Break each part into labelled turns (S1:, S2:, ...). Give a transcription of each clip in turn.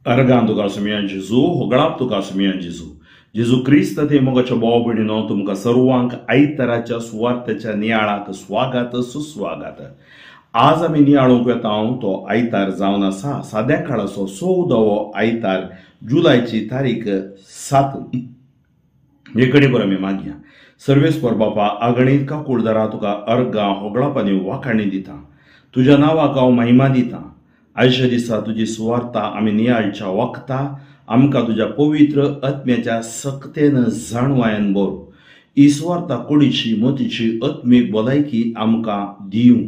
S1: Argan tuka sumiyan Jesu, hoglap tuka sumiyan Jesu. Jesu Krist ते मोगाच्या भाव भयणीनो तुमकां सर्वांक आयताराच्या सुवार्थेच्या नियाळाक स्वागत सुस्वागत. आज आमी नियाळूंक येता तो आयतार जावन आसा साद्या काळाचो 14वो आयतार, जुलयाची तारीख 7. एकणी पर आमी मागया. सर्वेस्पर बापा आगणीत का कुळदारा तुका अर्गां होगळापांनी वाखाणी दिता. तुज्या नांवाक हांव महिमा दिता. आयच्या दिसा तुजी सुवार्ता आमी नियाळच्या वखता आमकां तुज्या पवित्र आत्म्याच्या सक्तेन जाणवायन बर. ही सुवार्ता कोडीची मोतीची आत्मीक भलायकी आमकां दिवं.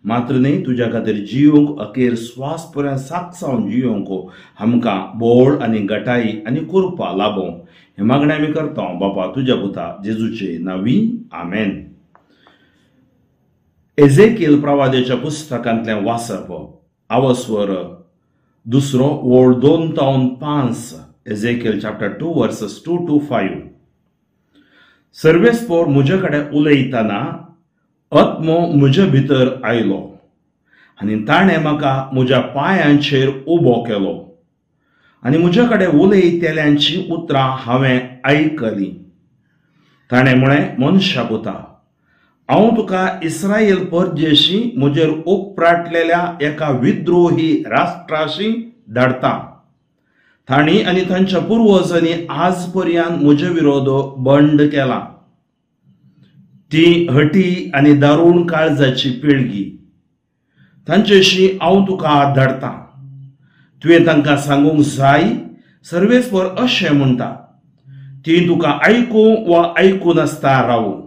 S1: मात्र न्ही तुज्या खातीर जियोंक अखेर स्वास पर्यंत सागसावन जियोंक आमकां बोळ आनी गटाई आनी कृपा लाभो. हे मागणें आमी करता बापा तुज्या पुता जेजूचे नांवी. आमेन. एजेकिएल प्रवाद्याच्या पुस्तकांतलें वाचप. आवस्वर दुसरो ओळ 2:5. एजेकिएल chapter 2 verses 2 to 5. सर्वेस्पर म्हजे कडेन उलयतना आत्मो म्हजे भितर आयलो आनी ताणें म्हाका म्हज्या पांयांचेर उबो केलो आनी म्हजे कडेन उलयतल्यांची उतरां हांवें आयकलीं. ताणें म्हळें, मनशा पुता, हांव तुका इस्रायल परदेशी म्हजेर उपराटलेल्या एका विद्रोही राष्ट्राशी धाडटा. तांणी आनी तांच्या पुर्वजांनी आज पर्यंत म्हजे विरोध बंड केला. ती हटी आनी दारूण काळजाची पिळगी. तांचेशी हांव तुका धाडटा. तुवें तांकां सांगूंक जाय, सर्वेस्पर अशें म्हणटा, ती तुका आयकूं वा आयकूं नासता रावूं,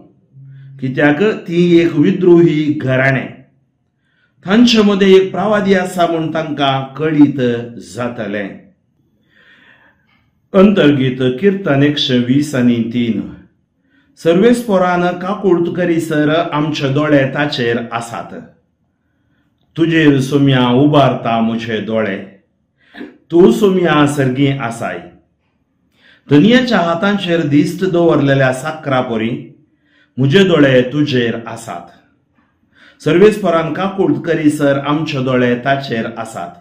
S1: कित्याक ती एक विद्रोही घराणें. तांचे मदें एक प्रवादी आसा म्हूण तांकां कळीत जातलें. अंतर्गीत कीर्तन 120 आणि 3. सर्वेस्परान काकुळट करीसर आमचे दोळे ताचेर आसात. तुजेर सोम्या उबारता म्हजे दोळे. तूं सोम्या सर्गी आसाय. दुनियेच्या हातांचेर दिश्ट दवरलेल्या साकरा परी म्हजे दोळे तुजेर आसात. सर्वेस्परान काकुळट करीसर आमचे दोळे ताचेर आसात.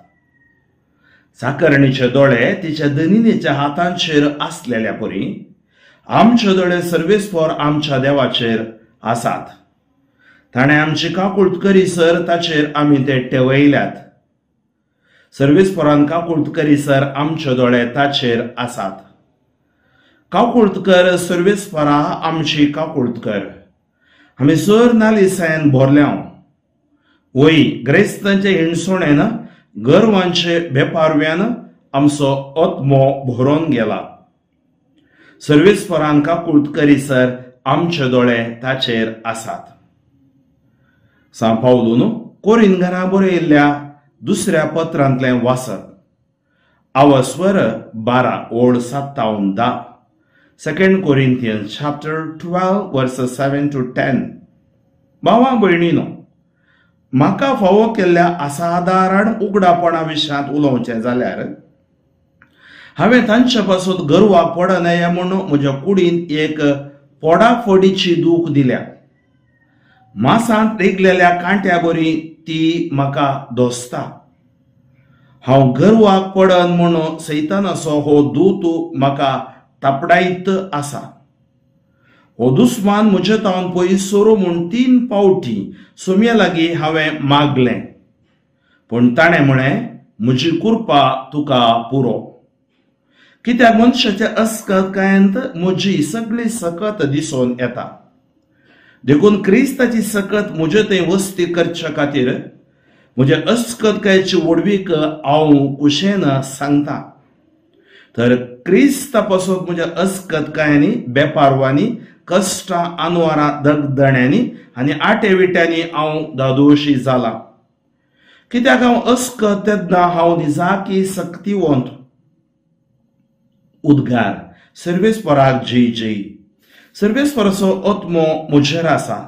S1: साकरणीचे दोळे तिच्या दनिनेच्या हातांचेर आसलेल्या परी आमचे दोळे सर्वेस्पर आमच्या देवाचेर आसात. ताणें आमची काकुळट करीसर ताचेर आमी ते ठेवयल्यात. सर्वेस्परान काकुळट करीसर आमचे दोळे ताचेर आसात. काकुळट कर सर्वेस्परा आमची काकुळट कर. आमी सर नालिसायन भरल्या. वय ग्रेस्तांचे हिणसोणेन गर्वांचे बेपारव्यान आमचो आत्मो भरून गेला. सर्वेस्परान काकुळट करीसर आमचे दोळे ताचेर आसात. सा पावलून कोरिंथांना बरयल्ल्या दुसऱ्या पत्रांतलें वाचप. आवस्वर 12 ओळ 7-10. 2 Corinthians chapter 12 verses 7 to 10. भावां भयणीनो, म्हाका फावो केल्ल्या असाधारण उगडापणा विशयांत उलोवचें जाल्यार हांवें तांचे पासून गर्वाक पडनया म्हूण म्हज्या कुडीन एक फोडाफोडीची दूख दिल्या. मासांत रेगलेल्या कांट्या बरी ती म्हाका दोसता. हांव गर्वाक पडन म्हूण सैतानाचो हो दूत म्हाका तापडायत आसा. हो दुस्मान म्हजे तावन पयस सोरो म्हूण 3 फावटी सोम्या लागीं हांवें मागलें, पूण ताणें म्हळें, म्हजी कृपा तुका पुरो. कित्याक मनशाच्या अस्कतकायेंत म्हजी सगळी सकत दिसून येता. देखून क्रिस्ताची सकत म्हजे थंय वस्ती करचे खातीर म्हज्या अस्कतकायेची वडवीक हांव कुशेन सांगता. तर क्रिस्ता पासून म्हज्या अस्कतकायांनी, बेपारवांनी, कश्टां, आनवारां, दगदण्यांनी आनी आटेविट्यांनी हांव दादोशी जाला. कित्याक हांव अस्कत तेन्ना हांव निजाकी सक्तिवंत. उद्गार. सर्वेस्पराक जय जय. सर्वेस्पराचो आत्मो म्हजेर आसा.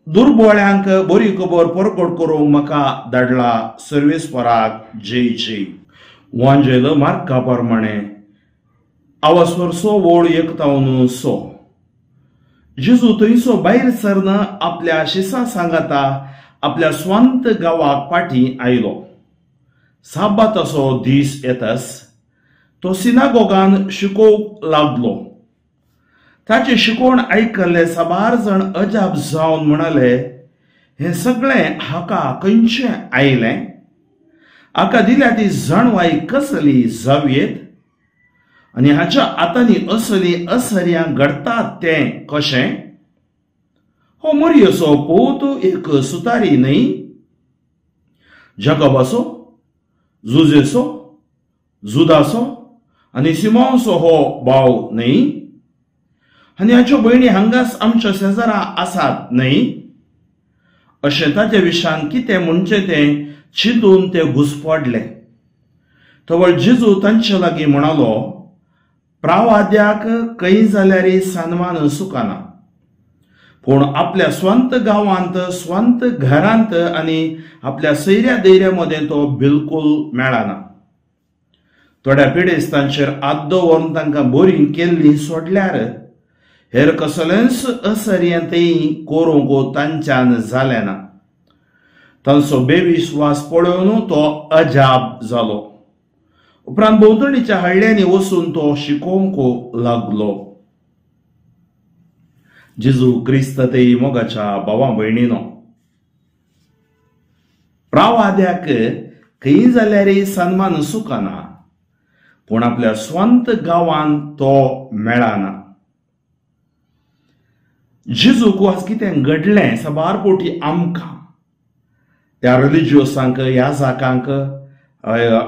S1: दुर्बळ्यांक बरी खबर परगट करूंक म्हाका धाडला. सर्वेस्पराक जय जय. वांजेल मार्का प्रमाणे आवस्वर 6 ओळ 1-6. जेजू थंयसो भायर सरन आपल्या शिसा सांगाता आपल्या स्वांत गांवाक फाटीं आयलो. साबाताचो दीस येताच तो सिनागोगान शिकोवंक लागलो. ताचे शिकोवण आयकल्ले साबार जण अजाप जावन म्हणाले, हे सगळें हाका खंयचे आयलें? हाका दिल्या ती जाणवाई कसली जावयेत? आनी हाच्या हातांनी असली असर्यां घडतात तें कशें? हो मरियेचो पूत एक सुतारी न्हय? जाकोबाचो, जुजेचो, जुदाचो आनी सिमोनचो हो भाव न्हय? आनी हाच्यो भयणी हांगाच आमच्या शेजारा आसात न्हय? अशें ताचे विशान कितें म्हणचे तें चिंतून ते घुसपडले. तवळ जेजू तांचे लागीं म्हणालो, प्रावाद्याक खंय जाल्यार सन्मान सुकाना, पूण आपल्या स्वंत गांवांत, स्वंत घरांत आनी आपल्या सैऱ्या दैऱ्यामध्ये तो बिलकुल मेळना. थोड्या पिडेस तांचेर आद्दो व्हरून तांकां बोरी केल्ली सोडल्यार हेर कसलेंच असर्येंतय करूंक तांच्यान जालें ना. तांचो बेविश्वास पळोवन तो अजाप जालो. उपरांत भोंवतणीच्या हळड्यांनी वचून तो शिकोवंक लागलो. जेजू क्रिस्ततेय मोगाच्या भावां भयणीनो, प्रावाद्याक खंय जाल्यार सन्मान सुकाना, पूण आपल्या स्वंत गांवांत तो मेळना. जेजूक आज कितें घडलें साबार पोटी आमकां, त्या रिलिजियसांक, ह्या जाकांक,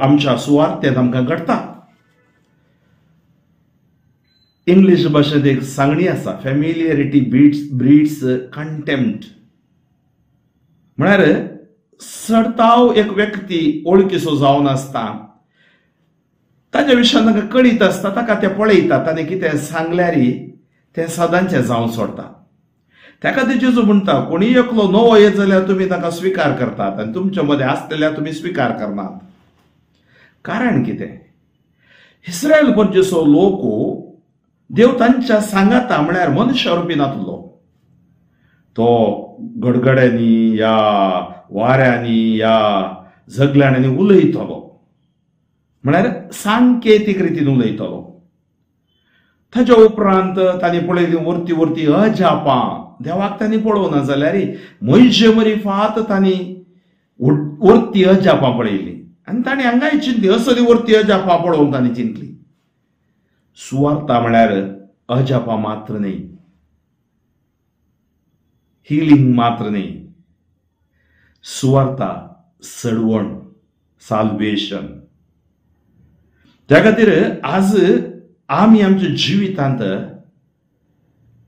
S1: आमच्या सुवार्थेंत आमकां घडटा. इंग्लीश भाशेंत एक सांगणी आसा, फॅमिलियरिटी ब्रीड्स कंटेम्प्ट. म्हळ्यार सडताव एक व्यक्ती वळखीचो जावन आसता, ताच्या विशयान ताका कळीत आसता, ताका ते पळयतात आनी कितें सांगल्यार तें सदांचें जावन सोडटा. ताका ते जेजू म्हणटा, कोणी एकलो नवो येत जाल्यार तुमी ताका स्विकार करतात आनी तुमच्या मदें आसलेल्यार तुमी स्विकार करनात. कारण कितें? इस्रायल परदेसो लोक देव तांच्या सांगाता म्हळ्यार मनशा रुपी नासलो. तो गडगड्यांनी या वाऱ्यांनी या झगड्यांनी उलयतलो, म्हळ्यार सांकेतीक रितीन उलयतलो. ताच्या उपरांत तांणी पळयली वरती वरती अजापां. देवाक तांणी पळोवना जाल्यार म्हयजे मरी फात तांणी वरती अजापां पळयली आनी तांणी हांगाय चिंतली, असली वरती अजापां पळोवन तांणी चिंतली. सुवार्ता म्हळ्यार अजापां मात्र न्हय, हिलिंग मात्र न्हय. सुवार्ता सडवण, साल्वेशन. त्या खातीर आज आमी आमच्या जिवितांत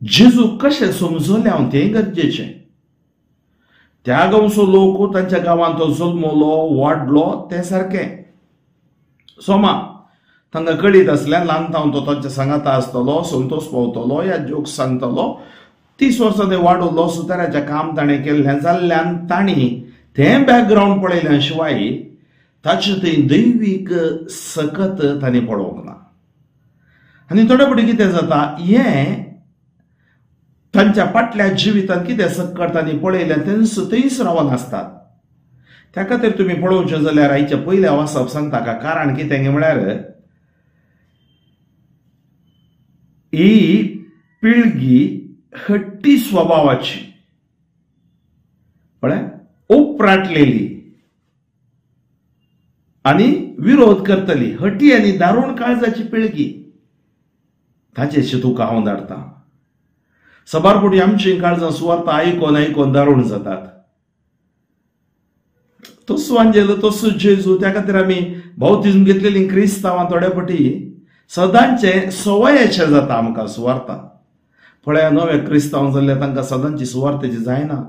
S1: जेजू कशें समजले हांव तें गरजेचें. त्या गांवचो लोक तांच्या गांवांत तो जल्मलो वाडलो तें सारकें. सोमा तांकां कळीत आसल्यार ल्हानतावन तो तांच्या सांगाता आसतलो, संतोश पावतलो, या जोक सांगतलो. 30 वर्सां थंय वाडलो, सुताराचें काम ताणें केल्लें जाल्ल्यान तांणी तें बॅकग्रावंड पळयल्या शिवाय ताचे थंय दैवीक सकत तांणी पळोवंक ना. आनी थोडे फावटी कितें जाता, हें तांच्या फाटल्या जिवितांत कितें सकट तांणी पळयलें थंयच रावन आसतात. त्या खातीर तुमी पळोवचें जाल्यार आयच्या पयल्या वाचप सांगता का कारण कितें म्हळ्यार ही पिळगी हट्टी स्वभावाची, उपराटलेली आनी विरोध करतली, हट्टी आनी दारूण काळजाची पिळगी. ताचेशी तुका हांव धाडटा. सबार फावटी आमची काळजां सुवार्ता आयकोन आयकोन दारूण जातात. तसो आंजेलो तसो जेजू. त्या खातीर आमी बावतिजम घेतलेली क्रिस्तांवां थोडे फावटी सदांचे सवयाचे जाता आमकां सुवार्ता. पळया, नवे क्रिस्तांव जाल्ले तांकां सदांची सुवार्थेची जायना.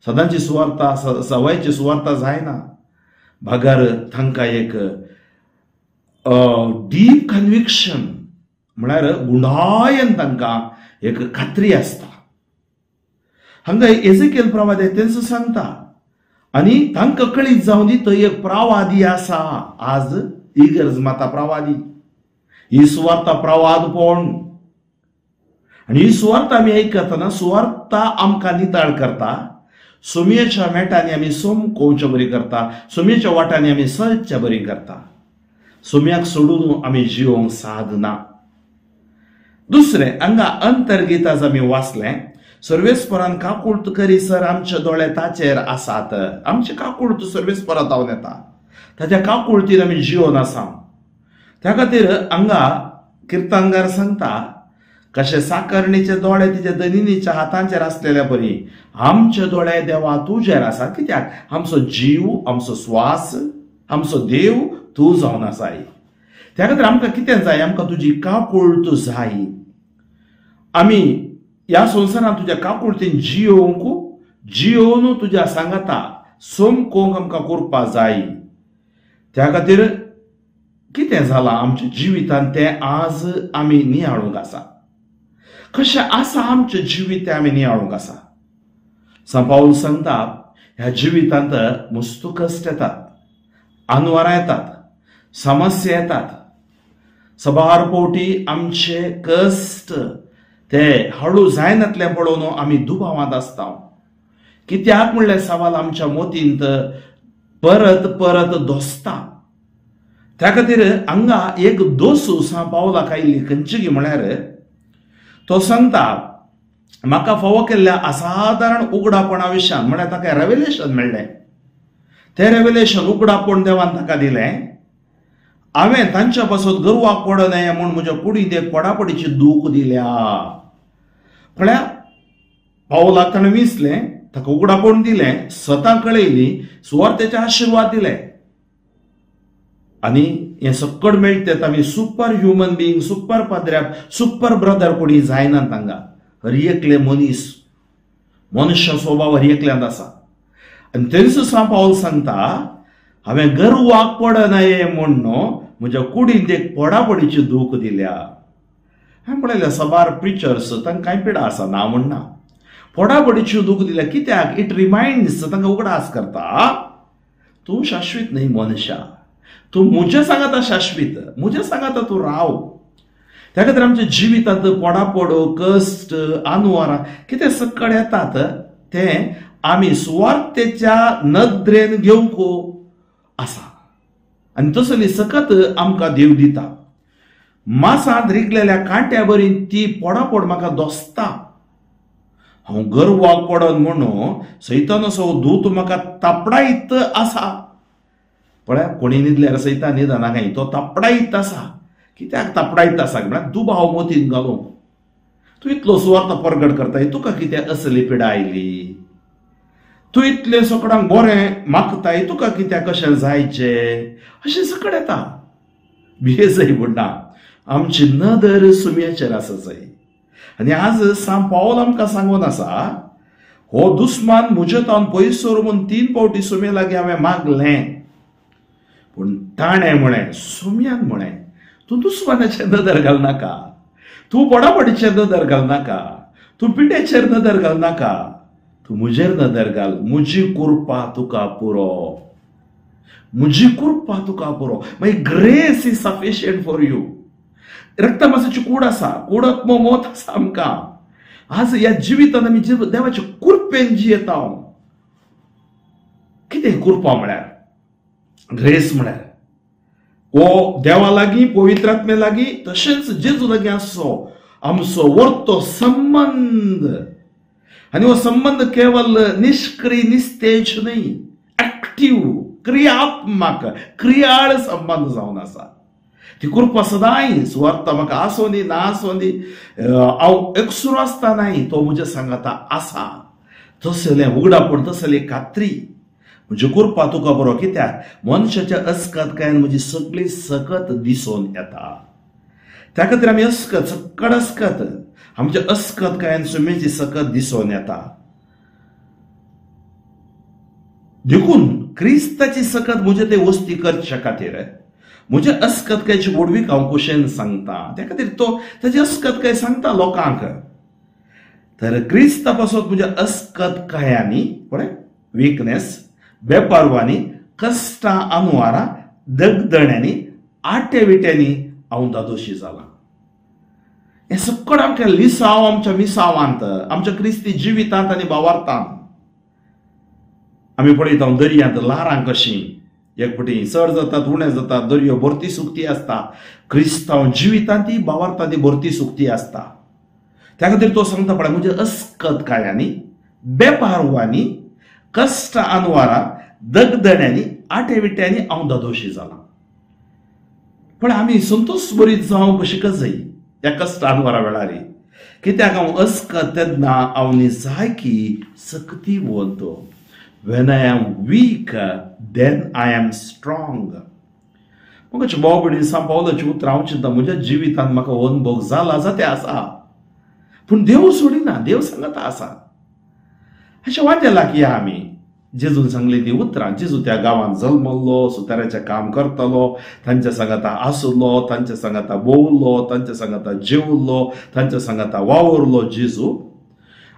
S1: सदांची सुवार्ता, सवयाची सुवार्ता जायना. भागार तांकां एक डीप कन्विक्शन म्हळ्यार गुंडायन तांकां एक खात्री आसता. हांगा एझेकिएल प्रवादी तेंच सांगता आनी तांकां कळीत जावन दी थंय एक प्रवादी आसा. आज इगर्ज माता प्रवादी, ही सुवार्ता प्रवादपण. आनी ही सुवार्ता आमी आयकतना सुवार्ता आमकां निताळ करता. सुमयेच्या मेटांनी आमी सोमकोवच्या बरी करता, सुमयेच्या वाटांनी आमी सदच्या बरी करता. सुमयाक सोडून आमी जिवंक साधना. दुसरे हांगा अंतर्गिताज आमी वाचलें. सर्वेस्परान काकुळट करीसर आमचे दोळे ताचेर आसात. आमचे काकुळट सर्वेस्परा जावन येता, ताच्या काकुळटीन आमी जिवन आसा. त्या खातीर हांगा किर्तनकार सांगता, कशे साकरणीचे दोळे तिच्या दनिनीच्या हातांचेर आसलेल्या परी आमचे दोळे देवा तुजेर आसा. कित्याक आमचो जीव, आमचो स्वास, आमचो देव तूं जावन आसाय. त्या खातीर आमकां कितें जाय? आमकां तुजी काकुळट जाय. आमी ह्या संवसारांत तुज्या काकुळटीन जियोवन तुज्या सांगाता सोमकोवंक आमकां करपा जाय. त्या खातीर कितें जालां आमच्या जिवितांत तें आज आमी नियाळूंक आसा. कशें आसा आमचें जिवीत तें आमी नियाळूंक आसा. सा पाऊल सांगता, ह्या जिवितांत मस्त कश्ट येतात, आनवारां येतात, समस्या येतात. सबार फावटी आमचे कश्ट ते हळू जायनातलें पळोवन आमी दुबावांत आसता. कित्याक म्हणल्यार सवाल आमच्या मोतींत परत परत दोसता. त्या खातीर हांगा एक दोसू सा पावलाक आयिल्ली खंयची म्हळ्यार तो सांगता, म्हाका फावो केल्ल्या असाधारण उगडापणा विशयान, म्हळ्यार ताका रेव्हेलेशन मेळ्ळें. तें रेव्हेलेशन उगडापण देवान ताका दिलें. हांवें तांच्या पासून गर्वाक पडो नये म्हूण म्हज्या कुडींत एक पडापडीची दूख दिल्या. म्हळ्यार पावलाक ताणें विसलें, ताका उगडापण दिलें, स्वता कळयली, सुवार्थेचे आशिर्वाद दिले. आनी हें सकट मेळटा आमी सुपर ह्युमन बिईंग, सुपर पाद्र्याक, सुपर ब्रदर कोणी जायना. तांकां हर एकले मनुष्य स्वभाव हर एकल्यांत आसा. आनी थंयच सा पावल सांगता, हांवें गर्वाक पड नये म्हूण म्हज्या कुडींत एक पडापडीची दूख दिल्या. हांवें पळयल्या सबार प्रिचर्स तांकां कांय पिडा आसा ना म्हणना. पडापडीची दूख दिल्या कित्याक? इट रिमाइंड्स, तांकां उगडास करता, तूं शाश्वीत न्हय मनशा. तूं म्हज्या सांगाता शाश्वीत, म्हज्या सांगाता तूं राव. त्या खातीर आमच्या जिवितांत पडापडो, कश्ट, आनवारां कितें सकड येतात तें आमी सुवार्थेच्या नदरेन घेवंक आसा. आनी तसली सकत आमकां देव दिता. मासांत रिगलेल्या कांट्या बरी ती पडापड म्हाका दोसता. हांव गर्वाक पडन म्हणून सैतानाचो दूत म्हाका तापडायत आसा. पळय, कोणी न्हिदल्यार सैतान न्हिदना काय, तो तापडायत आसा. कित्याक तापडायत आसा? म्हळ्यार दुबाव मोतीन घालूंक. तूं इतलो सुवार्थ परगट करताय, तुका कितें असली पिडा आयली? तूं इतलें सगळ्यांक बरें मागताय, तुका कित्याक कशें जायचें? अशें सकड येता. भियेजय म्हणटा, आमची नदर सुमयेचेर आसा जाय. आनी आज सान पावल आमकां सांगून आसा, हो दुस्मान म्हजे तावन पयस सर म्हूण 3 फावटी सुमये लागीं हांवें मागलें, पूण ताणें म्हळें, सुमयान म्हळें, तूं दुस्मानाचेर नदर घालनाका, तूं पडापडीचेर नदर घालनाका, तूं पिड्याचेर नदर घालनाका, तूं म्हजेर नदर घाल. म्हजी कृपा तुका पुरो, म्हजी कृपा तुका पुरो. My grace is sufficient for you. रक्तमासाची कूड आसा, कूडक मोत आसा आमकां. आज ह्या जिवितांत आमी देवाचे कृपेन जियेता. कितें कृपा म्हळ्यार? ग्रेस म्हळ्यार हो देवा लागीं, पवित्र आत्मे लागीं, तशेंच जेजू लागीं आसचो आमचो वर्तो संबंध. आनी हो संबंध केवल निष्क्रिय, निस्तेज न्हय, एक्टिव्ह, क्रियात्मक, क्रियाळ संबंध जावन आसा. ती कृपा सदांय सुवार्थ म्हाका आसों दी ना आसों दी, हांव एकसुरो आसतानाय तो म्हज्या सांगाता आसा. तसलें उगडापण, तसली खात्री. म्हजी कृपा तुका बरो. कित्याक? मनशाच्या अस्कतकायेन म्हजी सगळी सकत दिसून येता. त्या खातीर आमी अस्कत, सकड अस्कत, आमच्या अस्कतकायेन सुमयेची सकत दिसून येता. देखून क्रिस्ताची सकत म्हजे ते वस्ती करचे खातीर म्हज्या अस्कतकायेची वडवीक हांव कुशेन सांगता. त्या खातीर तो ताची अस्कतकाय सांगता लोकांक. तर क्रिस्ता पासून म्हज्या अस्कतकायांनी, पळय, विकनेस, बेपारवानी, कश्टां, आनवारां, दगदण्यांनी, आटे विट्यांनी हांव दादोशी जाला. हें सकट आमकां लिसांव आमच्या मिसावांत, आमच्या क्रिस्ती जिवितांत आनी भावार्थांत. आमी पळयता दर्यांत ल्हारां कशीं एकपटी चड जातात उणें जातात, दर्यो भरती सुकती आसता. क्रिस्तांव जिवितांती भावार्थांती भरती सुकती आसता. त्या खातीर तो सांगता पळय, म्हणजे अस्कतकायांनी, बेपारवांनी, कश्ट आनवारा, दगदण्यांनी, आटेविट्यांनी हांव धदोशी जाला. पण आमी संतोश भरीत जावंक कशी जाय ह्या कश्ट आनवारा वेळार, कित्याक हांव अस्कत तेन्ना हांव निजायकी सक्ती वळतो. When I am weak, then I am strong. म्हाका भाव भयणी सांग पावलाची उतर हांव चिंता म्हज्या जिवितांत म्हाका अनुभव जाला जाते आसा, पूण देव सोडिना, देव सांगता आसा. अशें वाटेला की आमी जेजून सांगली ती उतरां. जेजू त्या गांवांत जल्मल्लो, सुताराचें काम करतलो, तांच्या सांगाता आसलो, तांच्या सांगाता भोंवलो, तांच्या सांगाता जेवलो, तांच्या सांगाता वावरलो. जेजू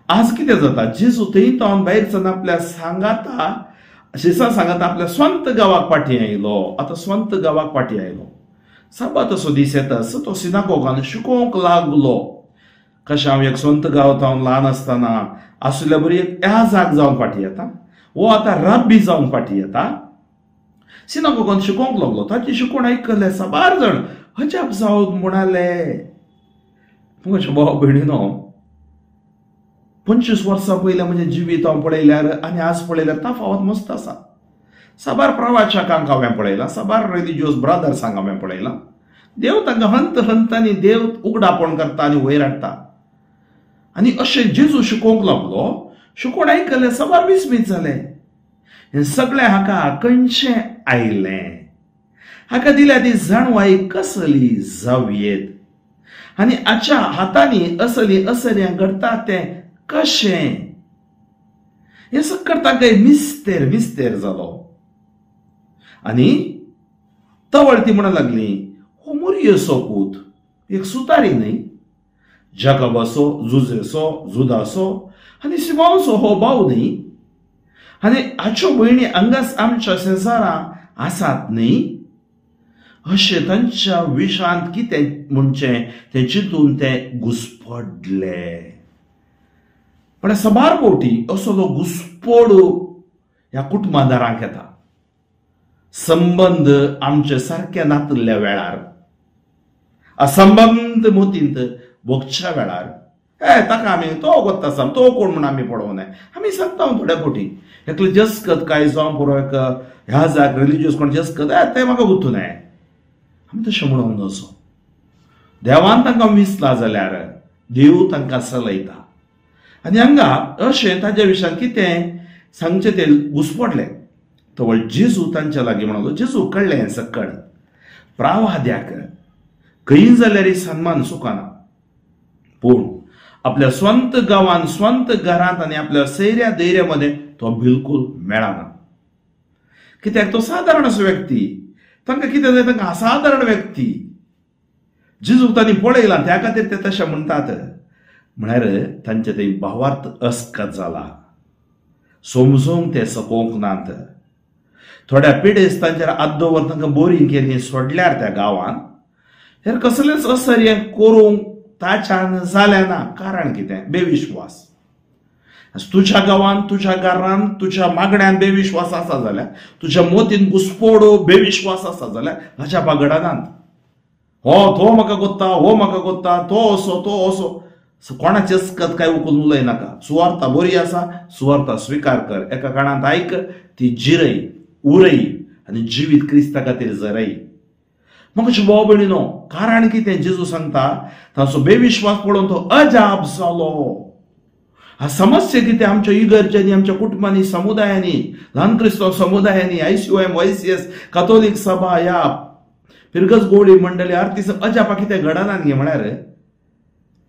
S1: आज कितें जाता, जेजू थंयच्यान भायर सावन आपल्या सांगाता शिसा सांगाता आपल्या स्वंत गांवाक फाटीं आयलो. आतां स्वंत गांवाक फाटीं आयलो. साबात असो दीस येता, तो सिनागोगान शिकोवंक लागलो. कशें हांव एक स्वंत गांवांत हांव ल्हान आसतना आसल्या बरी एक जाग जावन फाटीं येता, वो आतां रब्बी जावन फाटीं येता. सिनागोगान शिकोवंक लागलो. ताची शिकवण आयकले साबार जाण अजाप जावन म्हणाले. म्हज्या भाव भयणीनो, 25 वर्सां पयलें म्हणजे जिवीत हांव पळयल्यार आनी आज पळयल्यार तफावत मस्त आसा. साबार प्रवाचकांक हांवें पळयलां, साबार रिलिजियस ब्रदर्सांक हांवें पळयलां. देव तांकां हंत हंतांनी देव उगडापण करता आनी वयर हाडटा. आनी अशें जेजू शिकोवंक लागलो. शिकोवण आयकले साबार विस्मीत जाले. हें सगळें हाका कणशें आयलें. हाका दिल्या ती जाणवाई कसली जावयेत, आनी हाच्या हातांनी असली असऱ्यां घडटा तें कशें, हें सगळें ताका मिस्तेर मिस्तेर जालो. आनी तवळ ती म्हणूंक लागली, हो मुर्येचो पूत, एक सुतारी न्ही, जाकोबाचो, जुजेचो, जुदाचो आनी सिमोनाचो हो भाव न्ही, आनी हाच्यो भयणी हांगाच आमच्या शेजारां आसात न्ही. अशें तांच्या विशांत कितें म्हणचें तें चिंतून तें घुस्पडले. पण सबार फावटी असलो घुस्पड ह्या कुटुंबादारांक येता. संबंध आमचे सारके नातल्ल्या वेळार, असंबंध मोतींत भोगच्या वेळार ताका आमी तो गोत्ता आसा, तो कोण म्हूण आमी पळोवनाय. आमी सांगता थोड्या फावटी एकले जस्कत काय जावं पुरो एक ह्या जाग रिलिजियस कोण जस्कत तें म्हाका गुर्तू न्हय. आमी तशें म्हणूंक नजो. देवान तांकां विसला जाल्यार देव तांकां चलयता. आनी हांगा अशें ताच्या विशयान कितें सांगचें तें घुस्पडलें. तवळ जेजू तांच्या लागीं म्हणलो. जेजू कळ्ळें हें सकळ. प्रावाद्याक खंय जाल्यार सन्मान सुखाना, पूण आपल्या स्वंत गांवांत, स्वंत घरांत आनी आपल्या सैऱ्या दैऱ्या मध्ये तो बिलकुल मेळना. कित्याक तो सादारण असो व्यक्ती. तांकां कितें जाय, तांकां असाधारण व्यक्ती. जेजू तांणी पळयला, त्या खातीर ते तशें म्हणटात. म्हळ्यार तांचे थंय भावार्थ अस्कत जाला. समजूंक ते सकोंक नात. थोड्या पिडेस तांचेर आद्दोवर तांकां बोरी केली सोडल्यार त्या गांवांत, हेर कसलेंच असर्य करूंक ताच्यान जालें ना. कारण कितें? बेविश्वास. तुज्या गांवांत, तुज्या घरांत, तुज्या मागण्यांत बेविश्वास आसा जाल्यार, तुज्या मोतीन घुस्पोडो बेविश्वास आसा जाल्यार हाच्या बागडानांत हो तो म्हाका कोत्ता, हो म्हाका कोत्ता, तो असो, तो असो, कोणाचे अस्कत काय उखलून उलयनाका. सुवार्ता बरी आसा, सुवार्ता स्विकार कर. एका काळांत आयक, ती जिरय, उरय आनी जिवीत क्रिस्ता खातीर जरय. म्हाका भाव भयणीनो, कारण कितें जेजू सांगता, ताचो बेविश्वास पळोवन तो अजाप जालो. हा समस्या कितें आमच्या इगर्जांनी, आमच्या कुटुंबांनी, समुदायांनी, ल्हान क्रिस्तांव समुदायांनी, ICOM, YCS, कातोलीक सभा, ह्या फिरगस गोळी मंडळी आरती अजापा कितें घडना न्ही. म्हळ्यार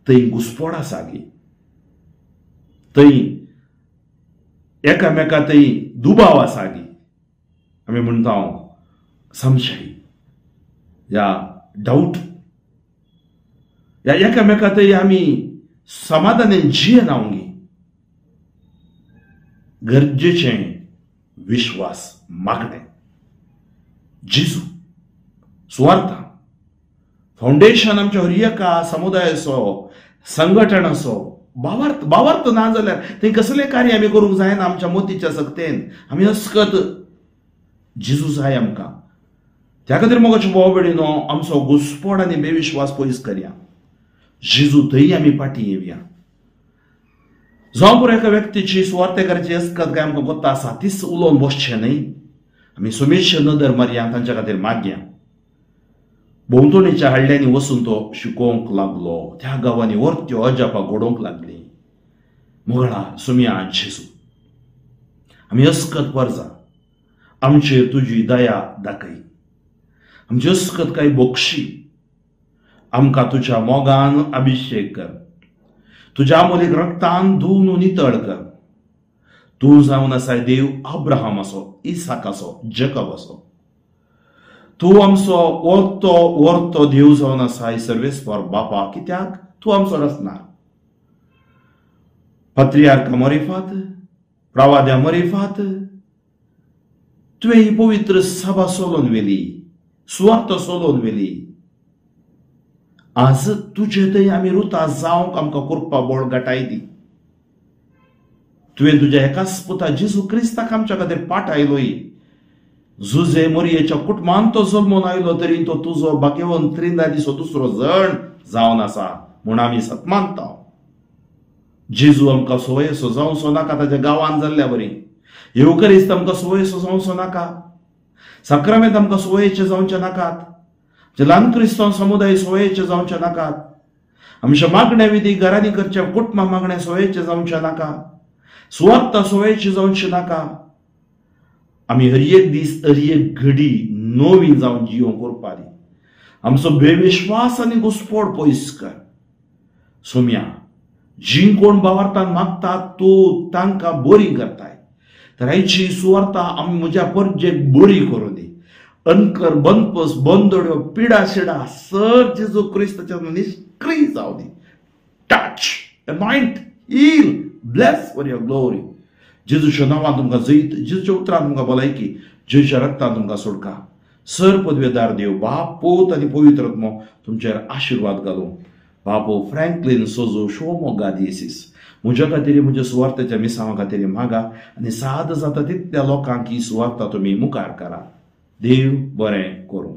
S1: थंय घुस्पोड आसा गी. थंय एकामेका थंय दुबाव आसा गी. आमी म्हणटा संशय या डाऊट, या एकामेका थंय आमी समाधानान जियेना गी. गरजेचें विश्वास मागणें. जेजू सुवार्ता फाउंडेशन आमच्या हर एका समुदायाचो, संघटनाचो भावार्थ ना जाल्यार थंय कसलें कार्य आमी करूंक जायना आमच्या मोतीच्या सक्तेन. आमी अस्कत जेजू जाय आमकां. त्या खातीर मोगाचे भाव भयणीनो, आमचो घुसपण आनी बेविश्वास पयस करया. जेजू थंय आमी फाटीं येवया. जावं पुरो एका व्यक्तीची सुवार्थेकाराची अस्कत काय आमकां कोत्ता आसा तीच उलोवन बसचें न्हय. आमी सुमेश नदर मारया, तांच्या खातीर मागया. भोंवतणीच्या हळड्यांनी वचून तो शिकोवंक लागलो. त्या गांवांनी वर्त्यो अजापां घडोवंक लागली. मोगळा सुमया जेजू, आमी अस्कत परजा, आमचेर तुजी दया दाखय. आमची अस्कत काय बक्षी, आमकां तुज्या मोगान अभिषेक कर. तुज्या अमोलीक रक्तान धुवन नितळ कर. तूं जावन आसा देव अब्राहमाचो, इसाकाचो, जॅकबाचो. तूं आमचो वर्तो देव जावन आसा सर्वेस्वर बापा. कित्याक तूं आमचो रचणार. पात्रियार्का मोरिफात, प्रवाद्या मोरिफात तुवें ही पवित्र सभा सोलोवन व्हेली, सुवार्थ सोलोवन व्हेली. आज तुजे थंय आमी रुता जावंक आमकां करपा बळ गटाय दी. तुवें तुज्या एकाच पुता जेजू क्रिस्ताक आमच्या खातीर पाठयलोय. जुजे मोरयेच्या कुटुंबान तो जल्मून आयलो तरी तो तुजो भाग्यवन त्रिंदादीचो दुसरो जण जावन आसा म्हूण आमी सत मानता. जेजू आमकां सवयसो जावचो नाका ताच्या गांवांत जाल्ल्या बरी. येवकरिस्त आमकां सवयसो जावचो नाका. सक्रामेंत आमकां सवयेचे जावचे नाकात. ल्हान क्रिस्तांव समुदाय सवयेचे जावचे नाकात. आमच्या मागण्या विधी घरांनी करचे कुटुंबा मागणे सवयेचे जावचे नाका. सुवार्थ सवयेची जावची नाका. आमी हर एक दीस हर एक घडी नवी जावन जियोंक करपाली. आमचो बेविश्वास आनी घुसपण पयस कर. सोम्या, जी कोण भावार्थान मागतात तूं तांकां बरी करताय. तर आयची सुवार्थ आमी म्हज्या परजेक बरी करूं दी. अनकर, बनपस, बंदड्यो, पिडा शिडा सर जेजू क्रिस्ताच्या निष्क्रिय जावं दी. Touch, anoint, heal, bless for your glory. जेजूच्या नांवान तुमकां जैत, जेजूच्या उतरान तुमकां भलायकी, जेजूच्या रक्तान तुमकां सुटका. सर पदवेदार देव बाप, पोत आनी पवित्र आत्मो तुमचेर आशिर्वाद घालूं. बापो फ्रँकलिन सोजो शोमो गादीसीस म्हज्या खातीर, म्हज्या सुवार्थेच्या मिसांवा खातीर मागा आनी साद जाता तितल्या लोकांक ही सुवार्थ तुमी मुखार करा. देव बरें करूं.